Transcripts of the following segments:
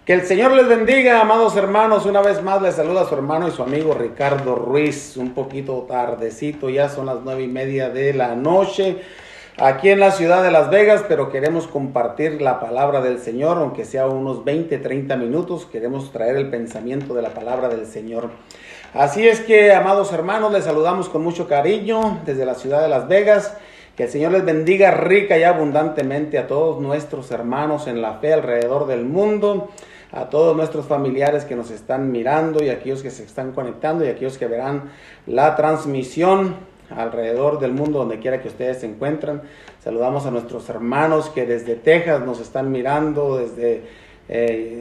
Que el Señor les bendiga, amados hermanos. Una vez más les saluda su hermano y su amigo Ricardo Ruiz. Un poquito tardecito, ya son las 9:30 de la noche, aquí en la ciudad de Las Vegas, pero queremos compartir la palabra del Señor, aunque sea unos 20-30 minutos. Queremos traer el pensamiento de la palabra del Señor. Así es que, amados hermanos, les saludamos con mucho cariño desde la ciudad de Las Vegas. Que el Señor les bendiga rica y abundantemente a todos nuestros hermanos en la fe alrededor del mundo, a todos nuestros familiares que nos están mirando y aquellos que se están conectando y aquellos que verán la transmisión alrededor del mundo, donde quiera que ustedes se encuentren. Saludamos a nuestros hermanos que desde Texas nos están mirando, desde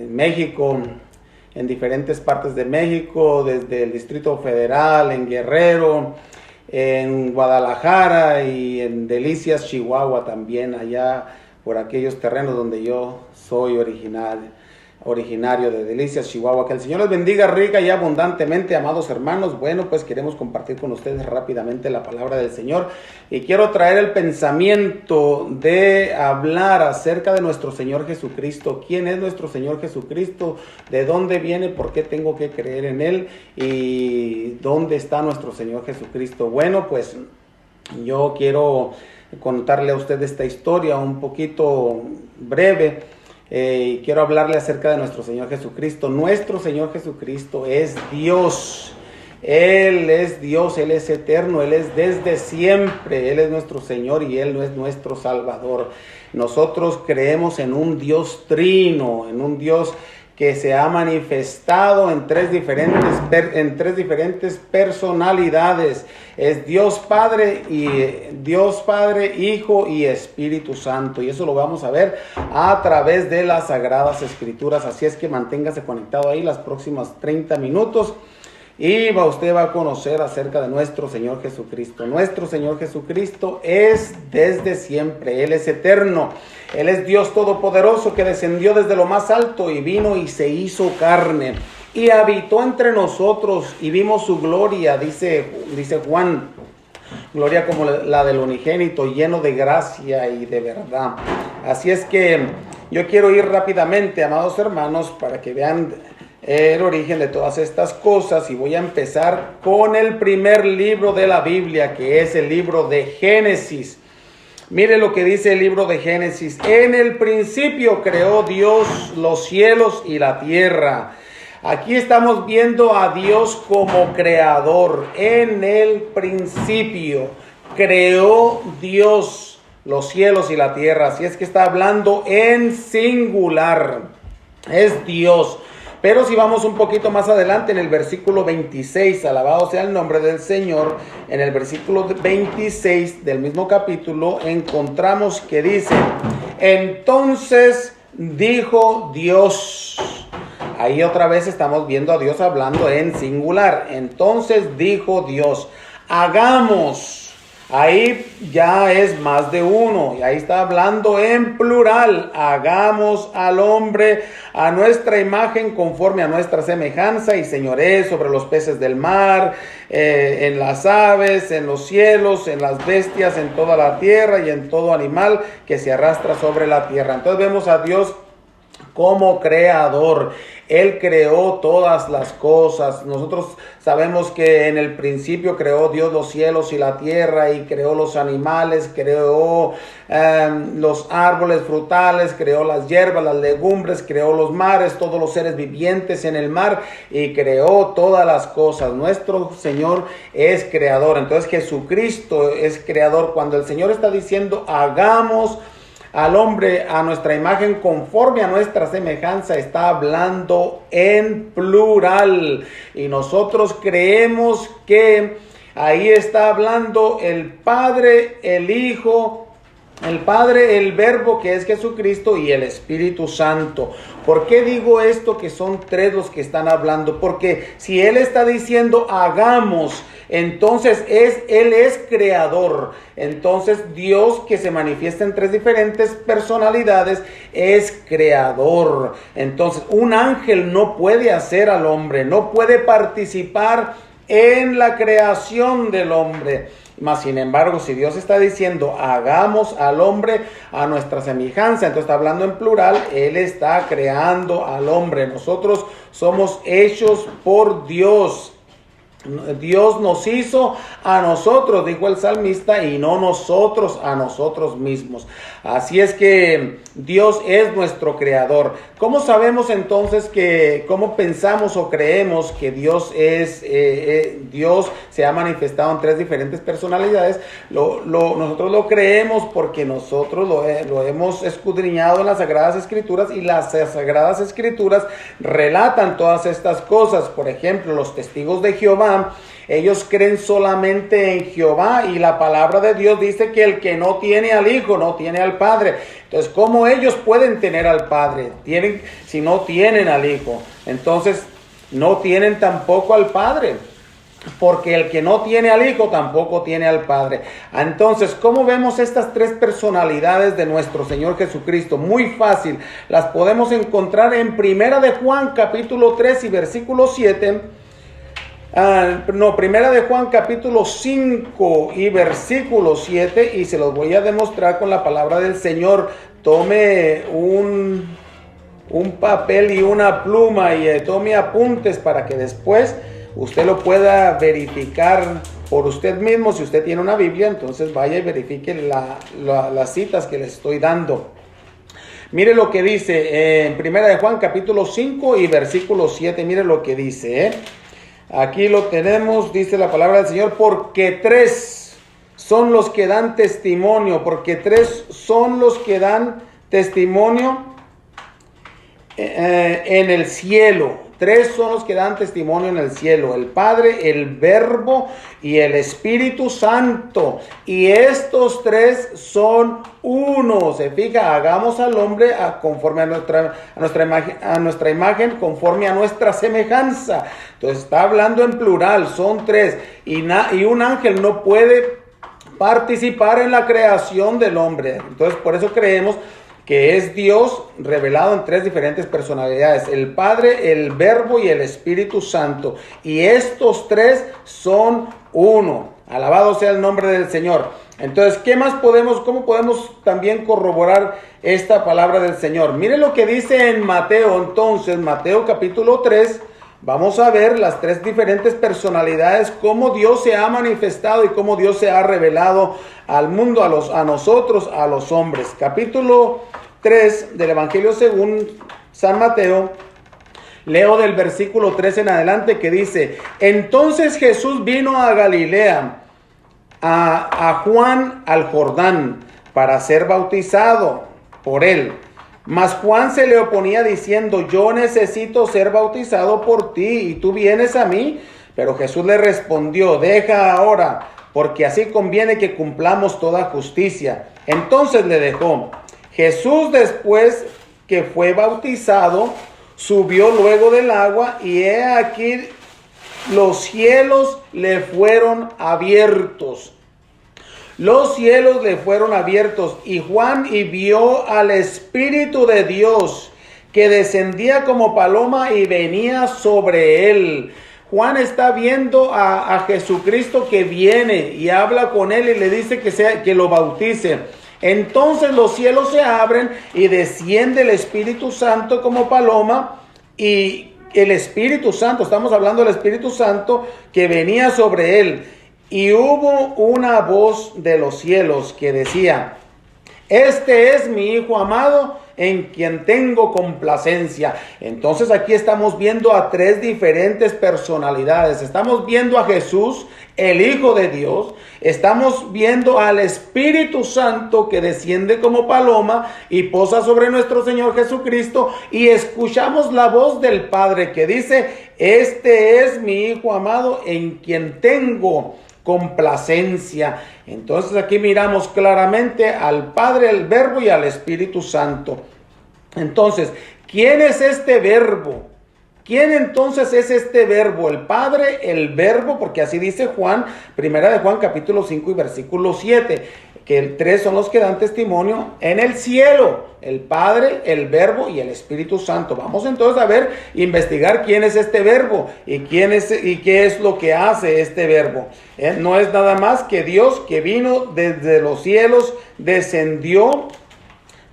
México, en diferentes partes de México, desde el Distrito Federal, en Guerrero, en Guadalajara y en Delicias, Chihuahua también, allá por aquellos terrenos donde yo soy originario de Delicias, Chihuahua. Que el Señor les bendiga rica y abundantemente, amados hermanos. Bueno, pues queremos compartir con ustedes rápidamente la palabra del Señor y quiero traer el pensamiento de hablar acerca de nuestro Señor Jesucristo. ¿Quién es nuestro Señor Jesucristo? ¿De dónde viene? ¿Por qué tengo que creer en Él? ¿Y dónde está nuestro Señor Jesucristo? Bueno, pues yo quiero contarle a usted esta historia un poquito breve. Quiero hablarle acerca de nuestro Señor Jesucristo. Nuestro Señor Jesucristo es Dios. Él es Dios, Él es eterno, Él es desde siempre. Él es nuestro Señor y Él no es nuestro Salvador. Nosotros creemos en un Dios trino, en un Dios que se ha manifestado en tres diferentes personalidades. Es Dios Padre, Hijo y Espíritu Santo. Y eso lo vamos a ver a través de las Sagradas Escrituras. Así es que manténgase conectado ahí las próximas 30 minutos. Y usted va a conocer acerca de nuestro Señor Jesucristo. Nuestro Señor Jesucristo es desde siempre. Él es eterno. Él es Dios Todopoderoso que descendió desde lo más alto y vino y se hizo carne. Y habitó entre nosotros y vimos su gloria, dice Juan. Gloria como la del unigénito, lleno de gracia y de verdad. Así es que yo quiero ir rápidamente, amados hermanos, para que vean el origen de todas estas cosas, y voy a empezar con el primer libro de la Biblia, que es el libro de Génesis. Mire lo que dice el libro de Génesis. En el principio creó Dios los cielos y la tierra. Aquí estamos viendo a Dios como creador. En el principio creó Dios los cielos y la tierra. Así es que está hablando en singular. Es Dios. Pero si vamos un poquito más adelante en el versículo 26, alabado sea el nombre del Señor, en el versículo 26 del mismo capítulo encontramos que dice: entonces dijo Dios. Ahí otra vez estamos viendo a Dios hablando en singular. Entonces dijo Dios, hagamos. Ahí ya es más de uno, y ahí está hablando en plural. Hagamos al hombre a nuestra imagen, conforme a nuestra semejanza, y señoree sobre los peces del mar, en las aves, en los cielos, en las bestias, en toda la tierra y en todo animal que se arrastra sobre la tierra. Entonces vemos a Dios como creador. Él creó todas las cosas. Nosotros sabemos que en el principio creó Dios los cielos y la tierra, y creó los animales, creó los árboles frutales, creó las hierbas, las legumbres, creó los mares, todos los seres vivientes en el mar, y creó todas las cosas. Nuestro Señor es creador. Entonces Jesucristo es creador. Cuando el Señor está diciendo hagamos al hombre a nuestra imagen, conforme a nuestra semejanza, está hablando en plural. Y nosotros creemos que ahí está hablando el Padre, el Hijo, el Padre, el Verbo, que es Jesucristo, y el Espíritu Santo. ¿Por qué digo esto, que son tres los que están hablando? Porque si Él está diciendo hagamos, entonces Él es creador. Entonces Dios, que se manifiesta en tres diferentes personalidades, es creador. Entonces un ángel no puede hacer al hombre, no puede participar en la creación del hombre. Mas sin embargo, si Dios está diciendo, hagamos al hombre a nuestra semejanza, entonces está hablando en plural, Él está creando al hombre. Nosotros somos hechos por Dios. Dios nos hizo a nosotros, dijo el salmista, y no nosotros a nosotros mismos. Así es que Dios es nuestro creador. ¿Cómo sabemos entonces cómo pensamos o creemos que Dios Dios se ha manifestado en tres diferentes personalidades? Nosotros lo creemos porque nosotros lo hemos escudriñado en las Sagradas Escrituras, y las Sagradas Escrituras relatan todas estas cosas. Por ejemplo, los testigos de Jehová, ellos creen solamente en Jehová, y la palabra de Dios dice que el que no tiene al Hijo no tiene al Padre. Entonces, ¿cómo ellos pueden tener al Padre si no tienen al Hijo? Entonces, no tienen tampoco al Padre, porque el que no tiene al Hijo tampoco tiene al Padre. Entonces, ¿cómo vemos estas tres personalidades de nuestro Señor Jesucristo? Muy fácil, las podemos encontrar en Primera de Juan capítulo 3 y versículo 7. Primera de Juan capítulo 5 y versículo 7, y se los voy a demostrar con la palabra del Señor. Tome un papel y una pluma y tome apuntes para que después usted lo pueda verificar por usted mismo. Si usted tiene una Biblia, entonces vaya y verifique las citas que le estoy dando. Mire lo que dice en Primera de Juan capítulo 5 y versículo 7. Mire lo que dice, Aquí lo tenemos, dice la palabra del Señor: porque tres son los que dan testimonio, en el cielo. Tres son los que dan testimonio en el cielo: el Padre, el Verbo y el Espíritu Santo. Y estos tres son uno. Se fija, hagamos al hombre conforme a nuestra imagen, conforme a nuestra semejanza. Entonces está hablando en plural, son tres. Y un ángel no puede participar en la creación del hombre. Entonces por eso creemos que es Dios revelado en tres diferentes personalidades: el Padre, el Verbo y el Espíritu Santo. Y estos tres son uno. Alabado sea el nombre del Señor. Entonces, cómo podemos también corroborar esta palabra del Señor? Mire lo que dice en Mateo. Entonces, Mateo capítulo 3, vamos a ver las tres diferentes personalidades, cómo Dios se ha manifestado y cómo Dios se ha revelado al mundo, a nosotros, a los hombres. Capítulo 3 del Evangelio según San Mateo. Leo del versículo 3 en adelante, que dice: entonces Jesús vino a Galilea, a Juan al Jordán, para ser bautizado por él. Mas Juan se le oponía diciendo: yo necesito ser bautizado por ti, y tú vienes a mí. Pero Jesús le respondió: deja ahora, porque así conviene que cumplamos toda justicia. Entonces le dejó. Jesús, después que fue bautizado, subió luego del agua, y he aquí los cielos le fueron abiertos. Los cielos le fueron abiertos, y Juan vio al Espíritu de Dios, que descendía como paloma y venía sobre él. Juan está viendo a Jesucristo que viene y habla con él y le dice que lo bautice. Entonces los cielos se abren y desciende el Espíritu Santo como paloma, y el Espíritu Santo, estamos hablando del Espíritu Santo que venía sobre él. Y hubo una voz de los cielos que decía: este es mi Hijo amado, en quien tengo complacencia. Entonces aquí estamos viendo a tres diferentes personalidades. Estamos viendo a Jesús, el Hijo de Dios. Estamos viendo al Espíritu Santo que desciende como paloma y posa sobre nuestro Señor Jesucristo. Y escuchamos la voz del Padre que dice: este es mi Hijo amado, en quien tengo complacencia. Entonces aquí miramos claramente al Padre, al Verbo y al Espíritu Santo. Entonces, ¿quién es este Verbo? ¿Quién entonces es este verbo? El Padre, el verbo, porque así dice Juan, primera de Juan capítulo 5 y versículo 7, que el 3 son los que dan testimonio en el cielo, el Padre, el verbo y el Espíritu Santo. Vamos entonces a ver, investigar quién es este verbo y qué es lo que hace este verbo. No es nada más que Dios que vino desde los cielos, descendió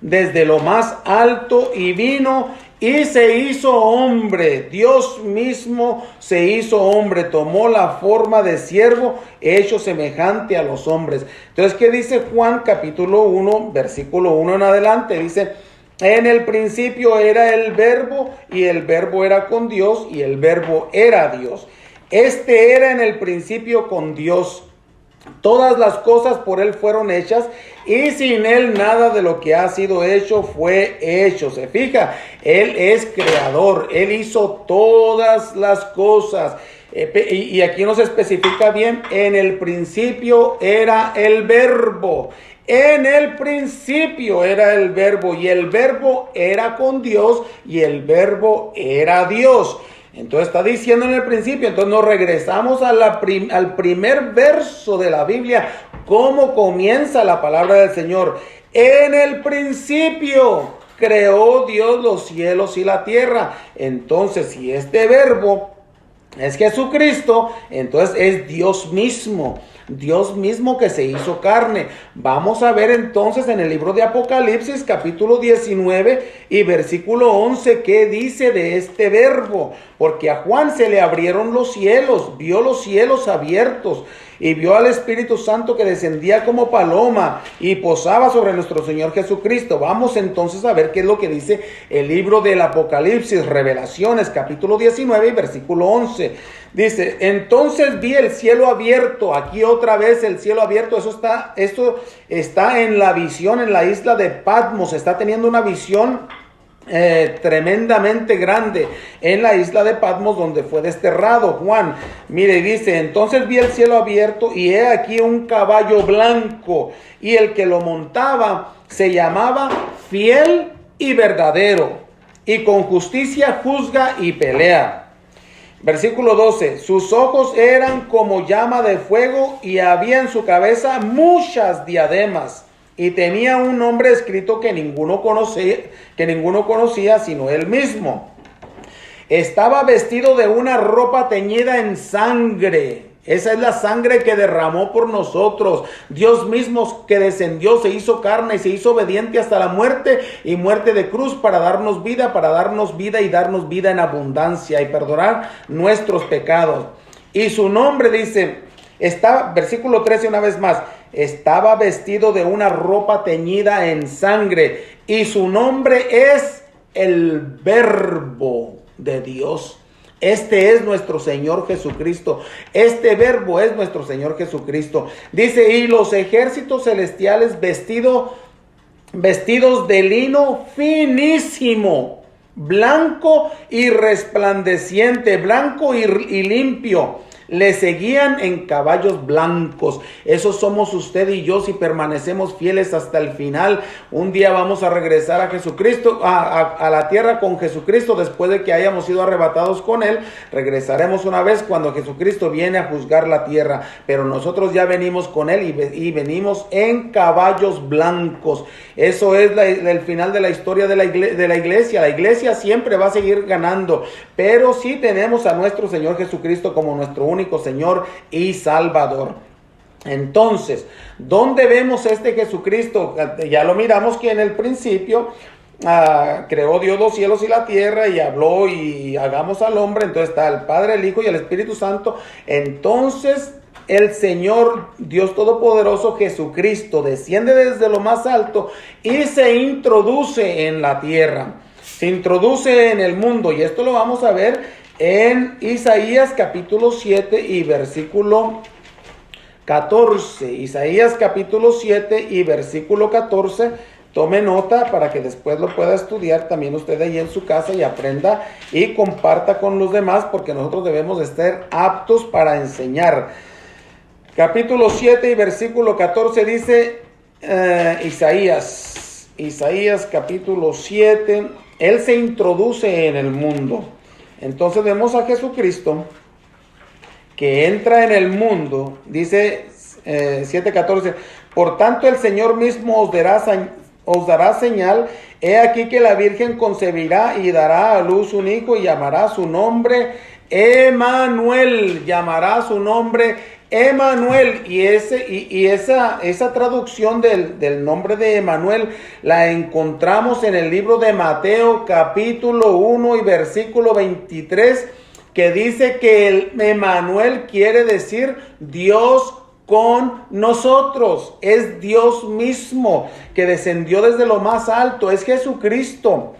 desde lo más alto y vino y se hizo hombre. Dios mismo se hizo hombre, tomó la forma de siervo, hecho semejante a los hombres. Entonces, ¿qué dice Juan capítulo 1, versículo 1 en adelante? Dice: en el principio era el verbo, y el verbo era con Dios, y el verbo era Dios. Este era en el principio con Dios. Todas las cosas por él fueron hechas, y sin él nada de lo que ha sido hecho fue hecho. Se fija, él es creador, él hizo todas las cosas. Y aquí nos especifica bien: en el principio era el verbo. En el principio era el verbo, y el verbo era con Dios, y el verbo era Dios. Entonces está diciendo en el principio. Entonces nos regresamos al primer verso de la Biblia. ¿Cómo comienza la palabra del Señor? En el principio creó Dios los cielos y la tierra. Entonces, si este verbo es Jesucristo, entonces es Dios mismo. Dios mismo que se hizo carne. Vamos a ver entonces en el libro de Apocalipsis capítulo 19 y versículo 11 qué dice de este verbo. Porque a Juan se le abrieron los cielos, vio los cielos abiertos y vio al Espíritu Santo que descendía como paloma y posaba sobre nuestro Señor Jesucristo. Vamos entonces a ver qué es lo que dice el libro del Apocalipsis, Revelaciones, capítulo 19 y versículo 11. Dice: entonces vi el cielo abierto. Aquí otra vez el cielo abierto. Esto está en la visión, en la isla de Patmos. Está teniendo una visión tremendamente grande en la isla de Patmos, donde fue desterrado Juan. Mire, dice: entonces vi el cielo abierto, y he aquí un caballo blanco, y el que lo montaba se llamaba Fiel y Verdadero, y con justicia juzga y pelea. Versículo 12: sus ojos eran como llama de fuego, y había en su cabeza muchas diademas. Y tenía un nombre escrito que ninguno conocía sino él mismo. Estaba vestido de una ropa teñida en sangre. Esa es la sangre que derramó por nosotros. Dios mismo que descendió, se hizo carne y se hizo obediente hasta la muerte, y muerte de cruz, para darnos vida y darnos vida en abundancia y perdonar nuestros pecados. Y su nombre, dice, versículo 13 una vez más: estaba vestido de una ropa teñida en sangre, y su nombre es el Verbo de Dios. Este es nuestro Señor Jesucristo. Este verbo es nuestro Señor Jesucristo. Dice: y los ejércitos celestiales vestidos de lino finísimo, blanco y resplandeciente, blanco y limpio, le seguían en caballos blancos. Esos somos usted y yo si permanecemos fieles hasta el final. Un día vamos a regresar a Jesucristo, a la tierra con Jesucristo, después de que hayamos sido arrebatados con Él. Regresaremos una vez cuando Jesucristo viene a juzgar la tierra, pero nosotros ya venimos con Él y venimos en caballos blancos. Eso es el final de la historia de la iglesia. La iglesia siempre va a seguir ganando, pero sí tenemos a nuestro Señor Jesucristo como nuestro único Señor y Salvador. Entonces, ¿dónde vemos este Jesucristo? Ya lo miramos que en el principio creó Dios los cielos y la tierra, y habló y hagamos al hombre. Entonces está el Padre, el Hijo y el Espíritu Santo. Entonces el Señor Dios Todopoderoso Jesucristo desciende desde lo más alto y se introduce en la tierra, se introduce en el mundo, y esto lo vamos a ver en Isaías capítulo 7 y versículo 14. Isaías capítulo 7 y versículo 14. Tome nota para que después lo pueda estudiar también usted ahí en su casa y aprenda y comparta con los demás, porque nosotros debemos de estar aptos para enseñar. Capítulo 7 y versículo 14 dice Isaías capítulo 7. Él se introduce en el mundo. Entonces vemos a Jesucristo que entra en el mundo, dice 7:14, por tanto el Señor mismo os dará señal, he aquí que la Virgen concebirá y dará a luz un hijo y llamará su nombre Emmanuel, llamará su nombre Emmanuel. Y esa traducción del nombre de Emmanuel la encontramos en el libro de Mateo capítulo 1 y versículo 23, que dice que el Emmanuel quiere decir Dios con nosotros. Es Dios mismo que descendió desde lo más alto, es Jesucristo.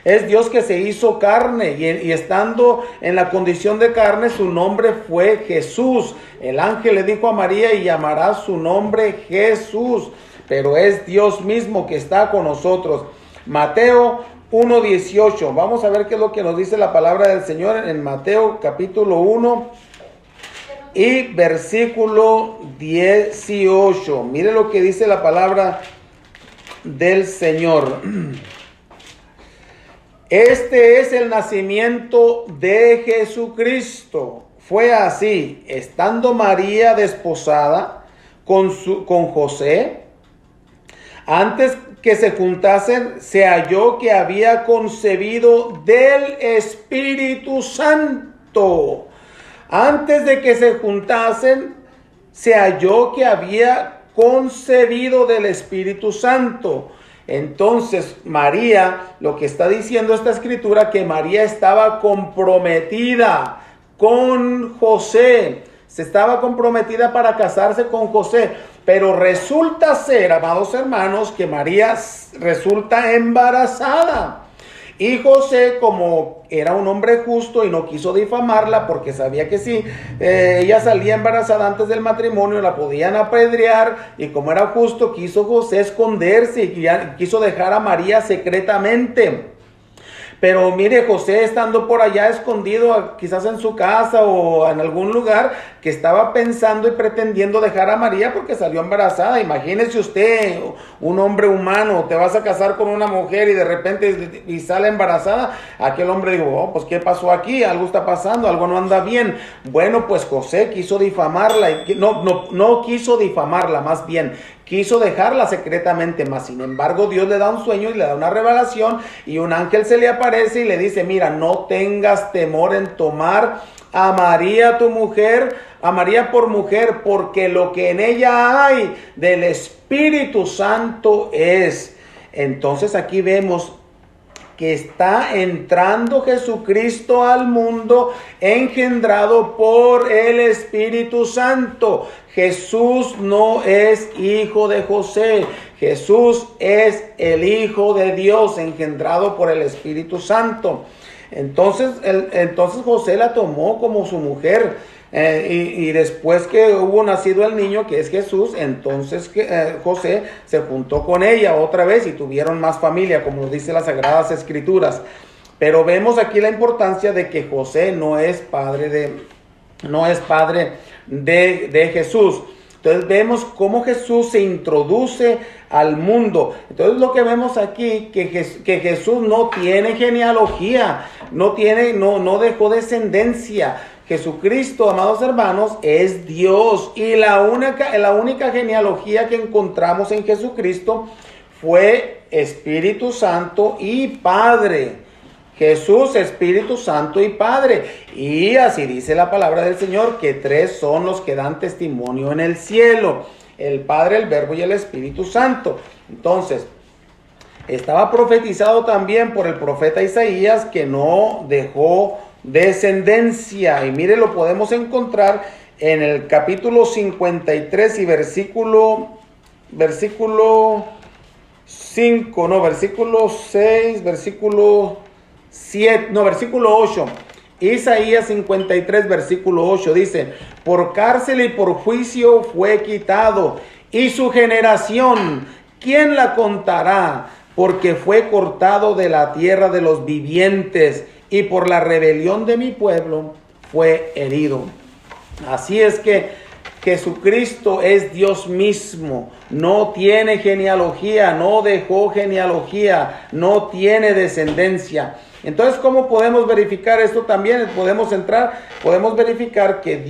Es Dios que se hizo carne y estando en la condición de carne, su nombre fue Jesús. El ángel le dijo a María y llamará su nombre Jesús, pero es Dios mismo que está con nosotros. Mateo 1:18, vamos a ver qué es lo que nos dice la palabra del Señor en Mateo capítulo 1 y versículo 18. Mire lo que dice la palabra del Señor. Este es el nacimiento de Jesucristo. Fue así, estando María desposada con José, antes que se juntasen, se halló que había concebido del Espíritu Santo. Antes de que se juntasen, se halló que había concebido del Espíritu Santo. Entonces María, lo que está diciendo esta escritura, que María estaba comprometida con José, se estaba comprometida para casarse con José, pero resulta ser, amados hermanos, que María resulta embarazada. Y José, como era un hombre justo y no quiso difamarla, porque sabía que si ella salía embarazada antes del matrimonio la podían apedrear, y como era justo, quiso José esconderse y quiso dejar a María secretamente. Pero mire, José estando por allá escondido, quizás en su casa o en algún lugar, que estaba pensando y pretendiendo dejar a María porque salió embarazada. Imagínese usted, un hombre humano, te vas a casar con una mujer y de repente y sale embarazada. Aquel hombre dijo, oh, pues ¿qué pasó aquí? Algo está pasando, algo no anda bien. Bueno, pues José quiso difamarla, no quiso difamarla, más bien quiso dejarla secretamente, mas sin embargo Dios le da un sueño y le da una revelación, y un ángel se le aparece y le dice, mira, no tengas temor en tomar a María tu mujer, a María por mujer, porque lo que en ella hay del Espíritu Santo es. Entonces aquí vemos que está entrando Jesucristo al mundo engendrado por el Espíritu Santo. Jesús no es hijo de José, Jesús es el Hijo de Dios engendrado por el Espíritu Santo. Entonces José la tomó como su mujer. Y después que hubo nacido el niño, que es Jesús, entonces José se juntó con ella otra vez y tuvieron más familia, como nos dice las Sagradas Escrituras. Pero vemos aquí la importancia de que José no es padre de Jesús. Entonces vemos cómo Jesús se introduce al mundo. Entonces lo que vemos aquí, que Jesús no tiene genealogía, no dejó descendencia. Jesucristo, amados hermanos, es Dios, y la única genealogía que encontramos en Jesucristo fue Espíritu Santo y Padre. Jesús, Espíritu Santo y Padre. Y así dice la palabra del Señor, que tres son los que dan testimonio en el cielo: el Padre, el Verbo y el Espíritu Santo. Entonces, estaba profetizado también por el profeta Isaías que no dejó descendencia. Y mire, lo podemos encontrar en el capítulo 53 y versículo 8. Isaías 53, versículo 8 dice: por cárcel y por juicio fue quitado, y su generación, ¿quién la contará? Porque fue cortado de la tierra de los vivientes, y por la rebelión de mi pueblo fue herido. Así es que Jesucristo es Dios mismo, no tiene genealogía, no dejó genealogía, no tiene descendencia. Entonces, ¿cómo podemos verificar esto también? Podemos verificar que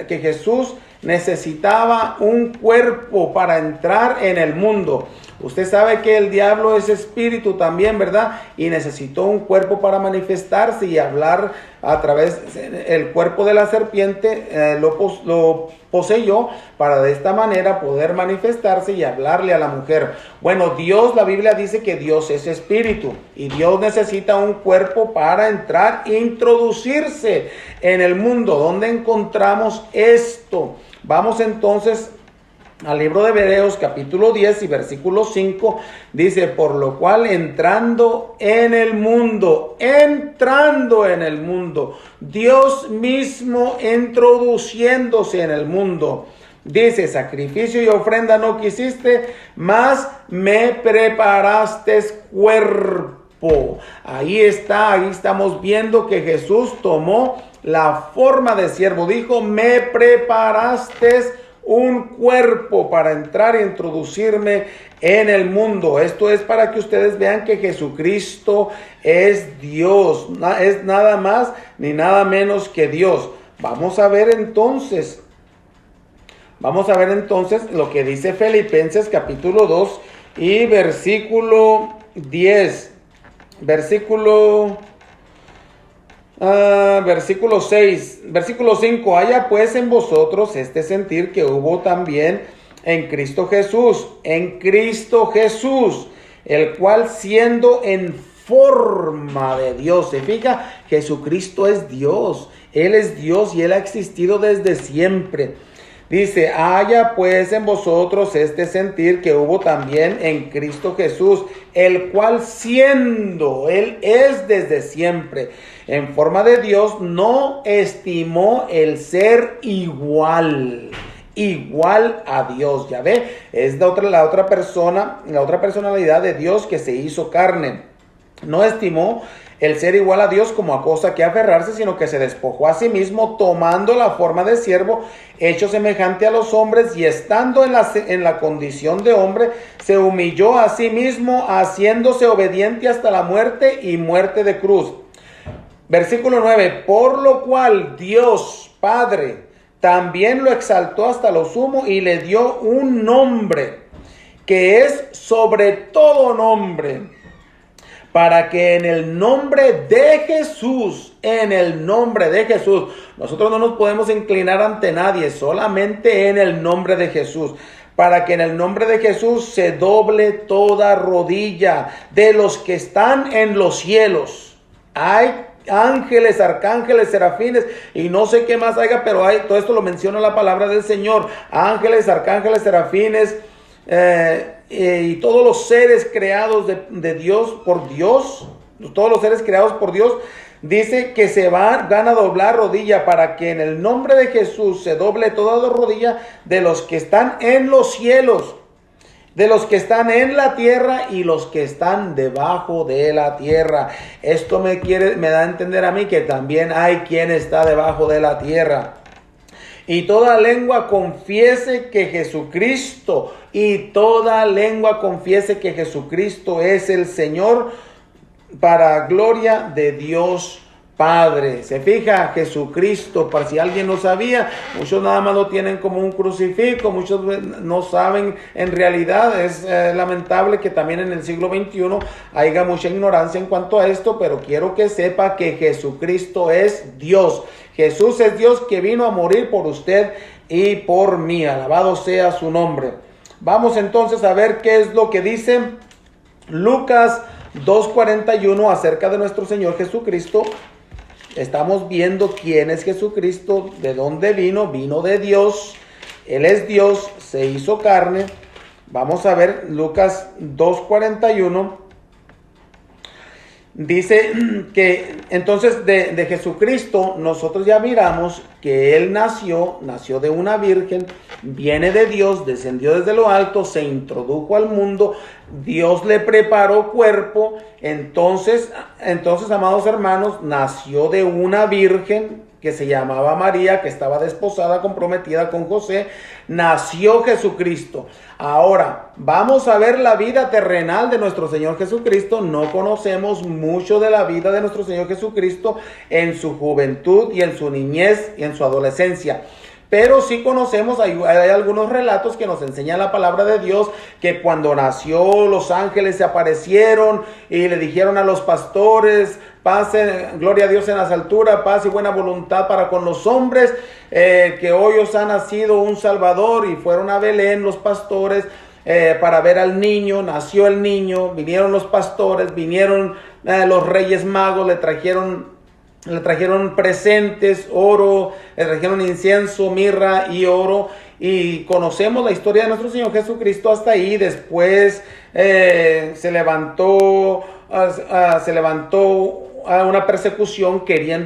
que Jesús necesitaba un cuerpo para entrar en el mundo. Usted sabe que el diablo es espíritu también, ¿verdad? Y necesitó un cuerpo para manifestarse y hablar a través el cuerpo de la serpiente, lo poseyó para de esta manera poder manifestarse y hablarle a la mujer. Bueno, la Biblia dice que Dios es espíritu y Dios necesita un cuerpo para entrar e introducirse en el mundo. ¿Dónde encontramos esto? Vamos entonces al libro de Hebreos capítulo 10 y versículo 5, dice, por lo cual entrando en el mundo, Dios mismo introduciéndose en el mundo, dice, sacrificio y ofrenda no quisiste, mas me preparaste cuerpo. Ahí estamos viendo que Jesús tomó la forma de siervo, dijo, me preparaste un cuerpo para entrar e introducirme en el mundo. Esto es para que ustedes vean que Jesucristo es Dios, es nada más ni nada menos que Dios. Vamos a ver entonces lo que dice Filipenses capítulo 2 y versículo 10, versículo 6, versículo 5, haya pues en vosotros este sentir que hubo también en Cristo Jesús, el cual siendo en forma de Dios, se fija, Jesucristo es Dios, Él es Dios y Él ha existido desde siempre. Dice, haya pues en vosotros este sentir que hubo también en Cristo Jesús, el cual siendo, Él es desde siempre, en forma de Dios, no estimó el ser igual a Dios. Ya ve, es la otra personalidad de Dios que se hizo carne. No estimó el ser igual a Dios como a cosa que aferrarse, sino que se despojó a sí mismo, tomando la forma de siervo, hecho semejante a los hombres, y estando en la condición de hombre, se humilló a sí mismo, haciéndose obediente hasta la muerte y muerte de cruz. Versículo 9, por lo cual Dios Padre también lo exaltó hasta lo sumo y le dio un nombre que es sobre todo nombre, para que en el nombre de Jesús, nosotros no nos podemos inclinar ante nadie, solamente en el nombre de Jesús, para que en el nombre de Jesús se doble toda rodilla de los que están en los cielos. Hay ángeles, arcángeles, serafines y no sé qué más haya, pero todo esto lo menciona la palabra del Señor. Ángeles, arcángeles, serafines, y todos los seres creados de Dios, por Dios, todos los seres creados por Dios, dice que van a doblar rodilla para que en el nombre de Jesús se doble toda rodilla de los que están en los cielos, de los que están en la tierra y los que están debajo de la tierra. Esto me da a entender a mí que también hay quien está debajo de la tierra. Y toda lengua confiese que Jesucristo es el Señor, para gloria de Dios Padre. Se fija, Jesucristo, para si alguien no sabía, muchos nada más lo tienen como un crucifijo, muchos no saben en realidad. Es lamentable que también en el siglo XXI haya mucha ignorancia en cuanto a esto, pero quiero que sepa que Jesucristo es Dios. Jesús es Dios que vino a morir por usted y por mí. Alabado sea su nombre. Vamos entonces a ver qué es lo que dice Lucas 2:41 acerca de nuestro Señor Jesucristo. Estamos viendo quién es Jesucristo, de dónde vino de Dios. Él es Dios, se hizo carne. Vamos a ver Lucas 2:41. Dice que entonces de Jesucristo nosotros ya miramos que Él nació de una virgen, viene de Dios, descendió desde lo alto, se introdujo al mundo, Dios le preparó cuerpo, entonces amados hermanos, nació de una virgen, que se llamaba María, que estaba desposada, comprometida con José, nació Jesucristo. Ahora, vamos a ver la vida terrenal de nuestro Señor Jesucristo. No conocemos mucho de la vida de nuestro Señor Jesucristo en su juventud y en su niñez y en su adolescencia. Pero sí conocemos, hay algunos relatos que nos enseñan la palabra de Dios, que cuando nació los ángeles se aparecieron y le dijeron a los pastores: paz, gloria a Dios en las alturas, paz y buena voluntad para con los hombres, que hoy os ha nacido un Salvador. Y fueron a Belén los pastores para ver al niño. Nació el niño, vinieron los pastores, vinieron los reyes magos, le trajeron presentes, oro, le trajeron incienso, mirra y oro. Y conocemos la historia de nuestro Señor Jesucristo hasta ahí. Después se levantó una persecución,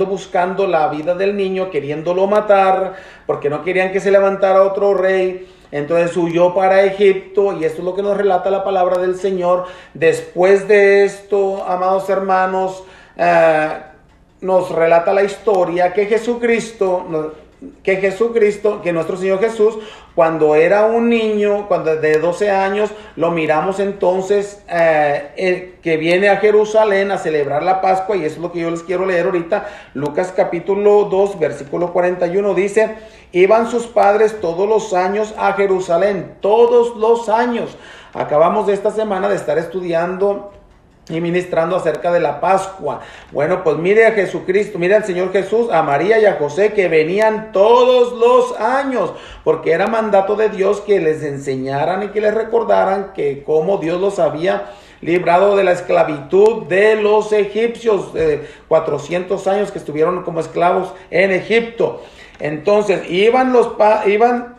buscando la vida del niño, queriéndolo matar, porque no querían que se levantara otro rey. Entonces huyó para Egipto, y esto es lo que nos relata la palabra del Señor. Después de esto, amados hermanos, nos relata la historia que nuestro Señor Jesús, cuando era un niño, cuando de 12 años, lo miramos entonces que viene a Jerusalén a celebrar la Pascua. Y eso es lo que yo les quiero leer ahorita. Lucas capítulo 2, versículo 41 dice: iban sus padres todos los años a Jerusalén, todos los años. Acabamos de esta semana de estar estudiando y ministrando acerca de la Pascua. Bueno, pues mire a Jesucristo, mire al Señor Jesús, a María y a José, que venían todos los años, porque era mandato de Dios que les enseñaran y que les recordaran que cómo Dios los había librado de la esclavitud de los egipcios, 400 años que estuvieron como esclavos en Egipto. Entonces iban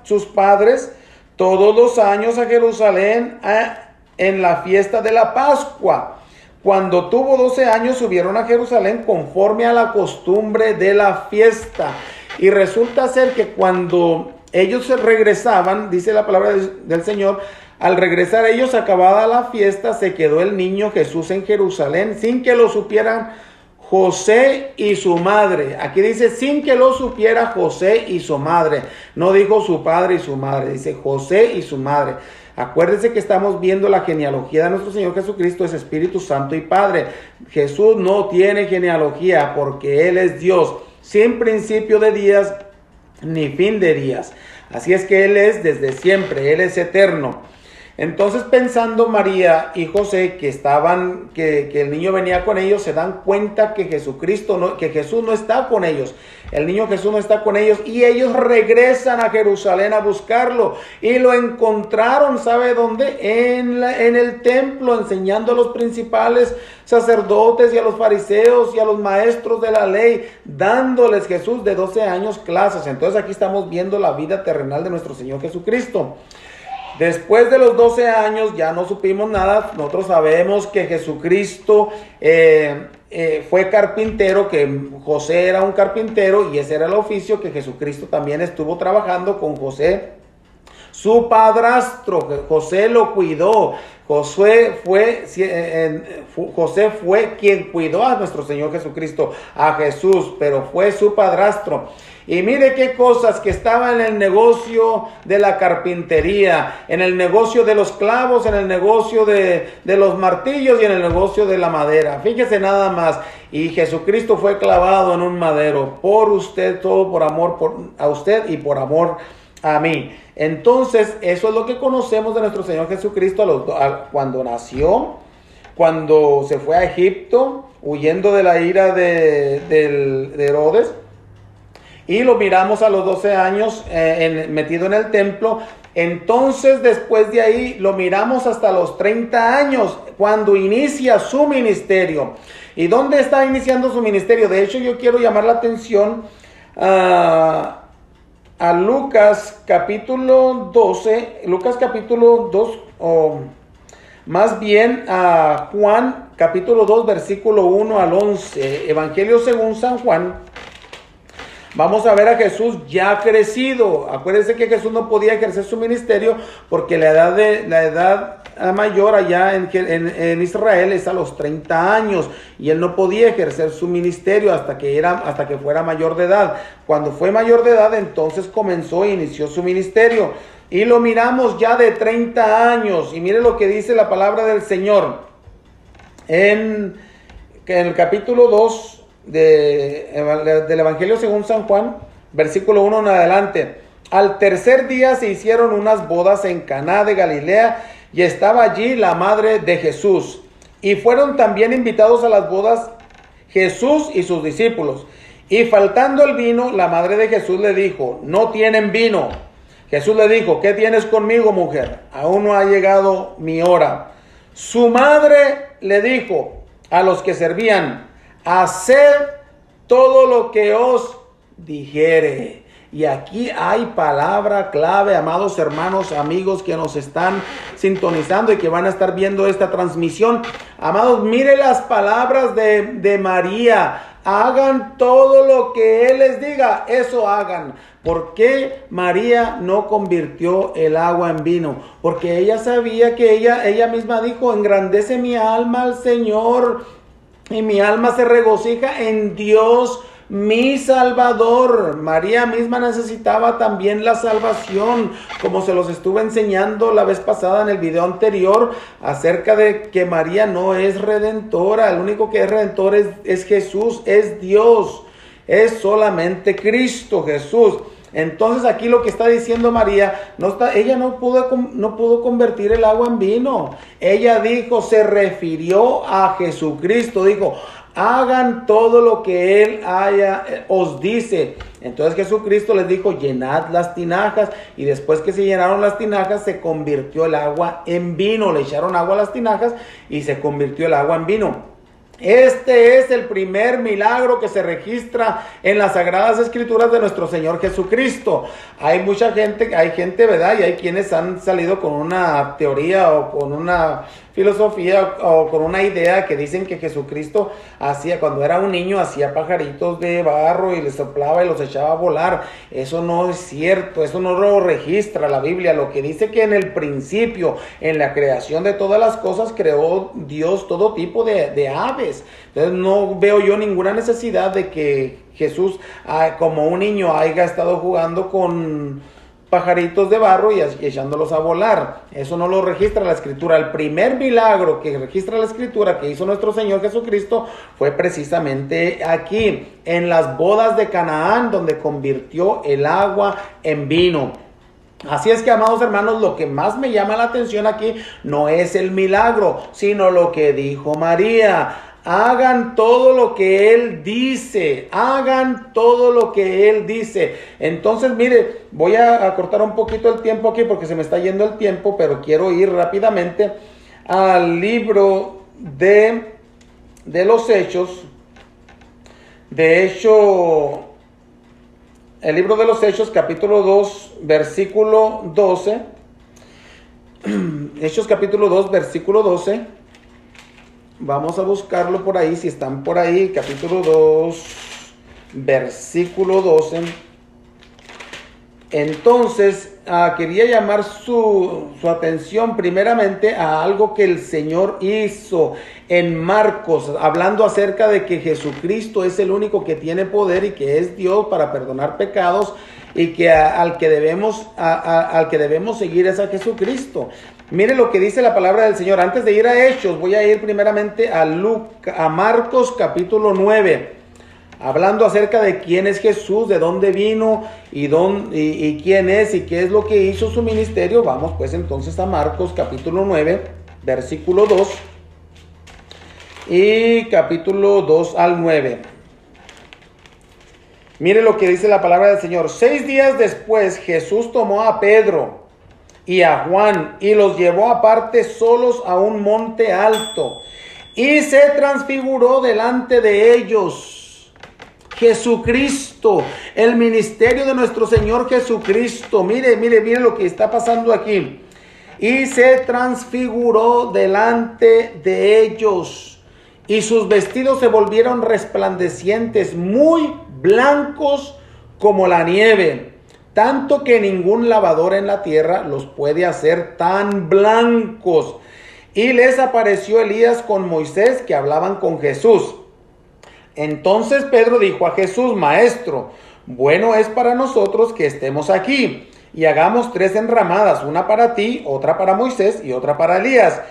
sus padres todos los años a Jerusalén en la fiesta de la Pascua. Cuando tuvo 12 años, subieron a Jerusalén conforme a la costumbre de la fiesta. Y resulta ser que cuando ellos se regresaban, dice la palabra del Señor, al regresar ellos, acabada la fiesta, se quedó el niño Jesús en Jerusalén, sin que lo supieran José y su madre. Aquí dice sin que lo supiera José y su madre. No dijo su padre y su madre, dice José y su madre. Acuérdense que estamos viendo la genealogía de nuestro Señor Jesucristo, es Espíritu Santo y Padre. Jesús no tiene genealogía porque Él es Dios, sin principio de días ni fin de días. Así es que Él es desde siempre, Él es eterno. Entonces, pensando María y José que el niño venía con ellos, se dan cuenta que Jesús no está con ellos. El niño Jesús no está con ellos, y ellos regresan a Jerusalén a buscarlo, y lo encontraron, ¿sabe dónde? En el templo, enseñando a los principales sacerdotes y a los fariseos y a los maestros de la ley, dándoles Jesús de 12 años clases. Entonces aquí estamos viendo la vida terrenal de nuestro Señor Jesucristo. Después de los 12 años ya no supimos nada. Nosotros sabemos que Jesucristo fue carpintero, que José era un carpintero, y ese era el oficio que Jesucristo también estuvo trabajando con José, su padrastro. José lo cuidó. José fue quien cuidó a nuestro Señor Jesucristo, a Jesús, pero fue su padrastro. Y mire qué cosas, que estaba en el negocio de la carpintería, en el negocio de los clavos, en el negocio de los martillos y en el negocio de la madera. Fíjese nada más. Y Jesucristo fue clavado en un madero por usted, todo por amor a usted y por amor a mí. Entonces, eso es lo que conocemos de nuestro Señor Jesucristo cuando nació, cuando se fue a Egipto, huyendo de la ira de Herodes. Y lo miramos a los 12 años metido en el templo. Entonces, después de ahí, lo miramos hasta los 30 años, cuando inicia su ministerio. ¿Y dónde está iniciando su ministerio? De hecho, yo quiero llamar la atención a Lucas capítulo 12, Lucas capítulo 2, o más bien a Juan capítulo 2, versículo 1 al 11. Evangelio según San Juan. vamos a ver a Jesús ya crecido. Acuérdense que Jesús no podía ejercer su ministerio porque la edad mayor allá en Israel es a los 30 años y él no podía ejercer su ministerio hasta que fuera mayor de edad. Cuando fue mayor de edad, entonces comenzó e inició su ministerio. Y lo miramos ya de 30 años. Y mire lo que dice la palabra del Señor en el capítulo 2 del Evangelio según San Juan, versículo 1 en adelante. Al tercer día se hicieron unas bodas en Caná de Galilea y estaba allí la madre de Jesús. Y fueron también invitados a las bodas Jesús y sus discípulos. Y faltando el vino, la madre de Jesús le dijo: no tienen vino. Jesús le dijo: ¿qué tienes conmigo, mujer? Aún no ha llegado mi hora. Su madre le dijo a los que servían: haced todo lo que os dijere. Y aquí hay palabra clave, amados hermanos, amigos que nos están sintonizando y que van a estar viendo esta transmisión. Amados, mire las palabras de María. Hagan todo lo que Él les diga, eso hagan. ¿Por qué María no convirtió el agua en vino? Porque ella sabía que ella misma dijo: engrandece mi alma al Señor y mi alma se regocija en Dios, mi Salvador. María misma necesitaba también la salvación, como se los estuve enseñando la vez pasada en el video anterior, acerca de que María no es redentora. El único que es redentor es Jesús, es Dios, es solamente Cristo Jesús. Entonces aquí lo que está diciendo María, ella no pudo convertir el agua en vino. Ella se refirió a Jesucristo, dijo: hagan todo lo que Él os dice. Entonces Jesucristo les dijo: llenad las tinajas. Y después que se llenaron las tinajas, se convirtió el agua en vino. Le echaron agua a las tinajas y se convirtió el agua en vino. Este es el primer milagro que se registra en las Sagradas Escrituras de nuestro Señor Jesucristo. Hay gente, ¿verdad? Y hay quienes han salido con una teoría o con una filosofía o con una idea que dicen que Jesucristo cuando era un niño, hacía pajaritos de barro y les soplaba y los echaba a volar. Eso no es cierto, eso no lo registra la Biblia. Lo que dice que en el principio, en la creación de todas las cosas, creó Dios todo tipo de aves. Entonces no veo yo ninguna necesidad de que Jesús, como un niño, haya estado jugando con pajaritos de barro y echándolos a volar. Eso no lo registra la Escritura. El primer milagro que registra la Escritura que hizo nuestro Señor Jesucristo fue precisamente aquí, en las bodas de Canaán, donde convirtió el agua en vino. Así es que, amados hermanos, lo que más me llama la atención aquí no es el milagro, sino lo que dijo María. Hagan todo lo que Él dice. Hagan todo lo que Él dice. Entonces, mire, voy a cortar un poquito el tiempo aquí porque se me está yendo el tiempo, pero quiero ir rápidamente al libro de los Hechos. De hecho, el libro de los Hechos, capítulo 2, versículo 12. Hechos capítulo 2, versículo 12. Vamos a buscarlo por ahí, si están por ahí, capítulo 2, versículo 12. Entonces, quería llamar su atención primeramente a algo que el Señor hizo en Marcos, hablando acerca de que Jesucristo es el único que tiene poder y que es Dios para perdonar pecados, y que al que debemos seguir es a Jesucristo. Mire lo que dice la palabra del Señor. Antes de ir a Hechos, voy a ir primeramente a Marcos capítulo 9, hablando acerca de quién es Jesús, de dónde vino y quién es y qué es lo que hizo su ministerio. Vamos pues entonces a Marcos capítulo 9, versículo 2 y capítulo 2 al 9. Mire lo que dice la palabra del Señor. 6 días después, Jesús tomó a Pedro y a Juan y los llevó aparte solos a un monte alto y se transfiguró delante de ellos. Jesucristo, el ministerio de nuestro Señor Jesucristo. Mire lo que está pasando aquí. Y se transfiguró delante de ellos, y sus vestidos se volvieron resplandecientes, muy blancos como la nieve, tanto que ningún lavador en la tierra los puede hacer tan blancos. Y les apareció Elías con Moisés, que hablaban con Jesús. Entonces Pedro dijo a Jesús: Maestro, bueno es para nosotros que estemos aquí, y hagamos 3 enramadas, una para ti, otra para Moisés y otra para Elías.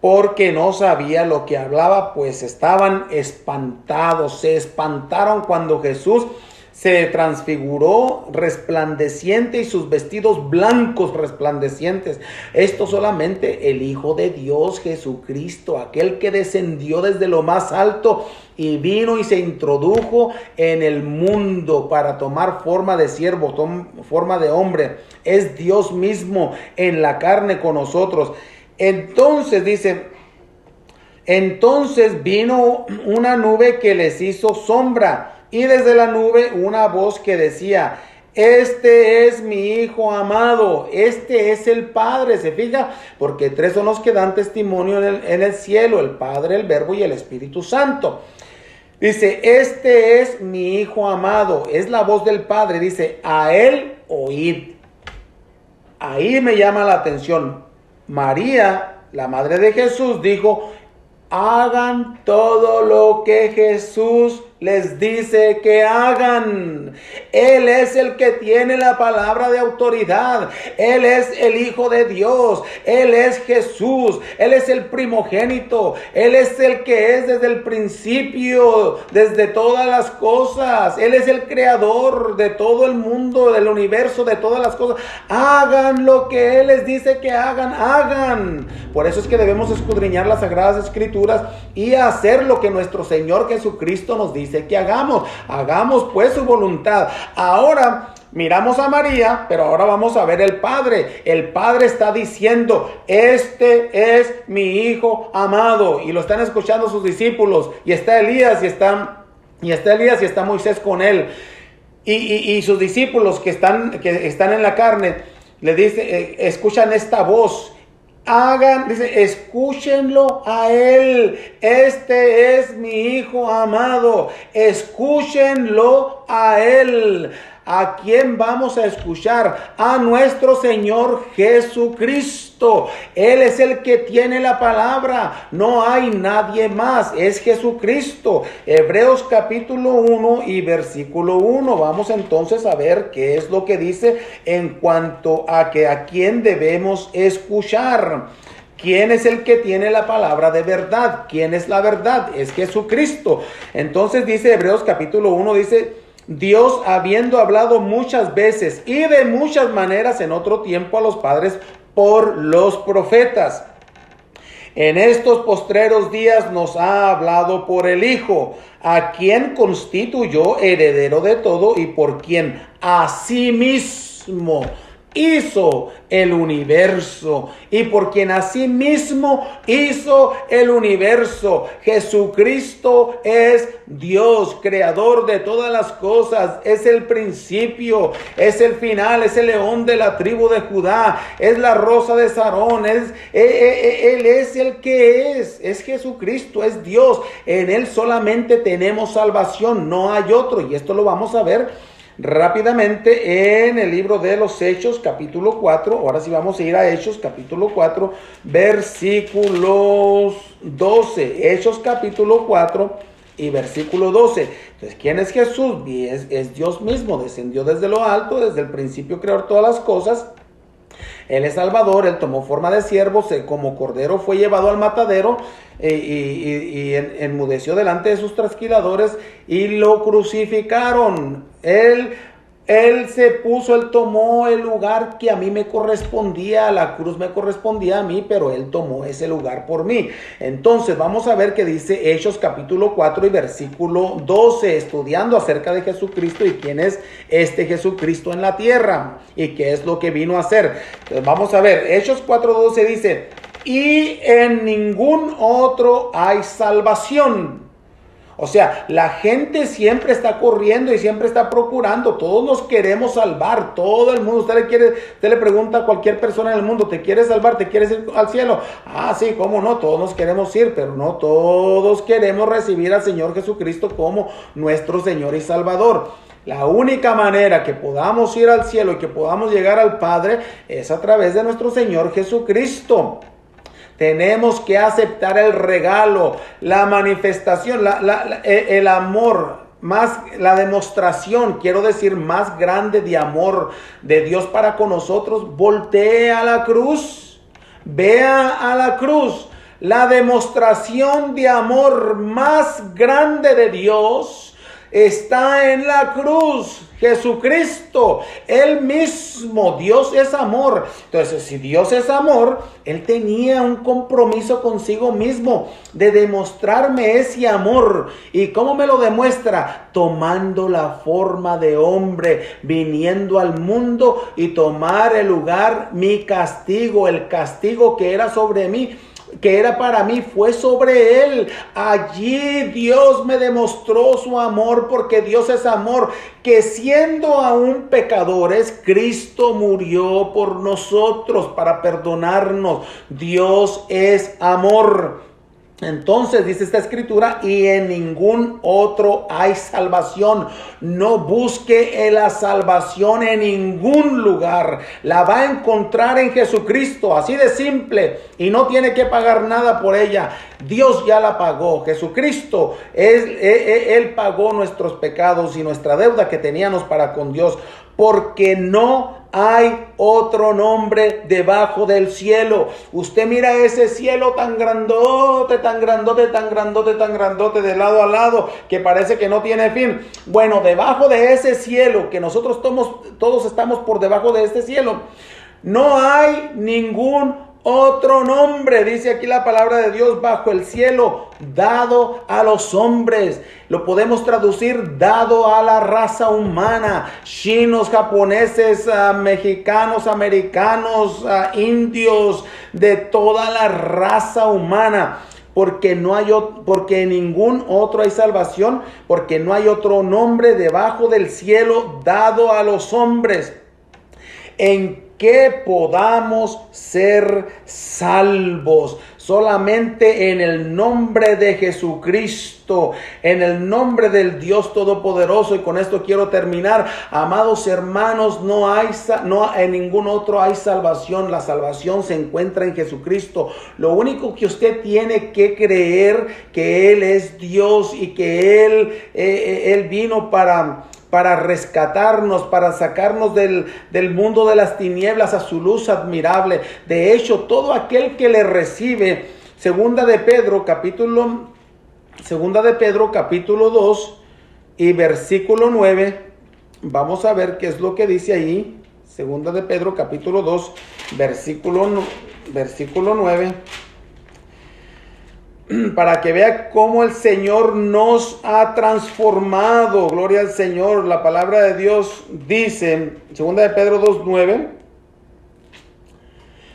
Porque no sabía lo que hablaba, pues estaban espantados. Se espantaron cuando Jesús se transfiguró resplandeciente y sus vestidos blancos resplandecientes. Esto solamente el Hijo de Dios, Jesucristo, aquel que descendió desde lo más alto y vino y se introdujo en el mundo para tomar forma de siervo, forma de hombre. Es Dios mismo en la carne con nosotros. Entonces dice, entonces vino una nube que les hizo sombra, y desde la nube una voz que decía: este es mi Hijo amado, este es el Padre. ¿Se fija? Porque 3 son los que dan testimonio en el cielo: el Padre, el Verbo y el Espíritu Santo. Dice: este es mi Hijo amado, es la voz del Padre. Dice: a él oíd. Ahí me llama la atención. María, la madre de Jesús, dijo: hagan todo lo que Jesús les dice que hagan. Él es el que tiene la palabra de autoridad. Él es el Hijo de Dios. Él es Jesús. Él es el primogénito. Él es el que es desde el principio, desde todas las cosas. Él es el creador de todo el mundo, del universo, de todas las cosas. Hagan lo que Él les dice que hagan. Hagan. Por eso es que debemos escudriñar las Sagradas Escrituras y hacer lo que nuestro Señor Jesucristo nos dice que hagamos. Hagamos pues su voluntad. Ahora miramos a María, pero ahora vamos a ver el Padre. El Padre está diciendo: este es mi Hijo amado. Y lo están escuchando sus discípulos. Y está Elías y está Moisés con él. Y sus discípulos que están en la carne le dicen, escuchan esta voz. Dice, escúchenlo a él. Este es mi Hijo amado. Escúchenlo a él. ¿A quién vamos a escuchar? A nuestro Señor Jesucristo. Él es el que tiene la palabra. No hay nadie más. Es Jesucristo. Hebreos capítulo 1 y versículo 1. Vamos entonces a ver qué es lo que dice en cuanto a quién debemos escuchar. ¿Quién es el que tiene la palabra de verdad? ¿Quién es la verdad? Es Jesucristo. Entonces dice Hebreos capítulo 1, dice: Dios, habiendo hablado muchas veces y de muchas maneras en otro tiempo a los padres por los profetas, en estos postreros días nos ha hablado por el Hijo, a quien constituyó heredero de todo y por quien asimismo hizo el universo, y por quien asimismo hizo el universo. Jesucristo es Dios, creador de todas las cosas. Es el principio, es el final, es el león de la tribu de Judá, es la rosa de Sarón. Él es el que es Jesucristo, es Dios. En Él solamente tenemos salvación, no hay otro. Y esto lo vamos a ver rápidamente en el libro de los Hechos capítulo 4. Ahora sí vamos a ir a Hechos capítulo 4 versículos 12. Hechos capítulo 4 y versículo 12. Entonces, ¿quién es Jesús? Es Dios mismo, descendió desde lo alto, desde el principio creó todas las cosas. Él es Salvador. Él tomó forma de siervo, como cordero fue llevado al matadero y enmudeció delante de sus trasquiladores y lo crucificaron. Él se puso, Él tomó el lugar que a mí me correspondía, la cruz me correspondía a mí, pero Él tomó ese lugar por mí. Entonces vamos a ver qué dice Hechos capítulo 4 y versículo 12, estudiando acerca de Jesucristo y quién es este Jesucristo en la tierra y qué es lo que vino a hacer. Entonces vamos a ver, Hechos 4:12 dice: y en ningún otro hay salvación. O sea, la gente siempre está corriendo y siempre está procurando. Todos nos queremos salvar. Todo el mundo. Usted le pregunta a cualquier persona en el mundo, ¿te quieres salvar? ¿Te quieres ir al cielo? Ah, sí, cómo no. Todos nos queremos ir, pero no todos queremos recibir al Señor Jesucristo como nuestro Señor y Salvador. La única manera que podamos ir al cielo y que podamos llegar al Padre es a través de nuestro Señor Jesucristo. Tenemos que aceptar el regalo, la manifestación, el amor, la demostración, quiero decir, más grande de amor de Dios para con nosotros. Voltea a la cruz, vea a la cruz, la demostración de amor más grande de Dios está en la cruz. Jesucristo, Él mismo. Dios es amor. Entonces, si Dios es amor, Él tenía un compromiso consigo mismo de demostrarme ese amor. ¿Y cómo me lo demuestra? Tomando la forma de hombre, viniendo al mundo y tomar el lugar, mi castigo, el castigo que era sobre mí, que era para mí, fue sobre Él. Allí Dios me demostró su amor, porque Dios es amor, que siendo aún pecadores, Cristo murió por nosotros para perdonarnos. Dios es amor. Entonces dice esta escritura, y en ningún otro hay salvación. No busque la salvación en ningún lugar. La va a encontrar en Jesucristo, así de simple, y no tiene que pagar nada por ella. Dios ya la pagó. Jesucristo, Él pagó nuestros pecados y nuestra deuda que teníamos para con Dios, porque no hay otro nombre debajo del cielo. Usted mira ese cielo tan grandote, tan grandote, tan grandote, tan grandote, de lado a lado, que parece que no tiene fin. Bueno, debajo de ese cielo, que nosotros todos estamos por debajo de este cielo, no hay ningún otro nombre, dice aquí la palabra de Dios, bajo el cielo, dado a los hombres. Lo podemos traducir, dado a la raza humana, chinos, japoneses, mexicanos, americanos, indios, de toda la raza humana. Porque en ningún otro hay salvación, porque no hay otro nombre debajo del cielo dado a los hombres en que podamos ser salvos. Solamente en el nombre de Jesucristo, en el nombre del Dios Todopoderoso. Y con esto quiero terminar. Amados hermanos, no en ningún otro hay salvación. La salvación se encuentra en Jesucristo. Lo único que usted tiene que creer, que Él es Dios y que Él vino para rescatarnos, para sacarnos del mundo de las tinieblas a su luz admirable. De hecho, todo aquel que le recibe, Segunda de Pedro capítulo 2 y versículo 9, vamos a ver qué es lo que dice ahí. Segunda de Pedro capítulo 2, versículo 9. Para que vea cómo el Señor nos ha transformado. Gloria al Señor. La palabra de Dios dice, segunda de Pedro 2:9,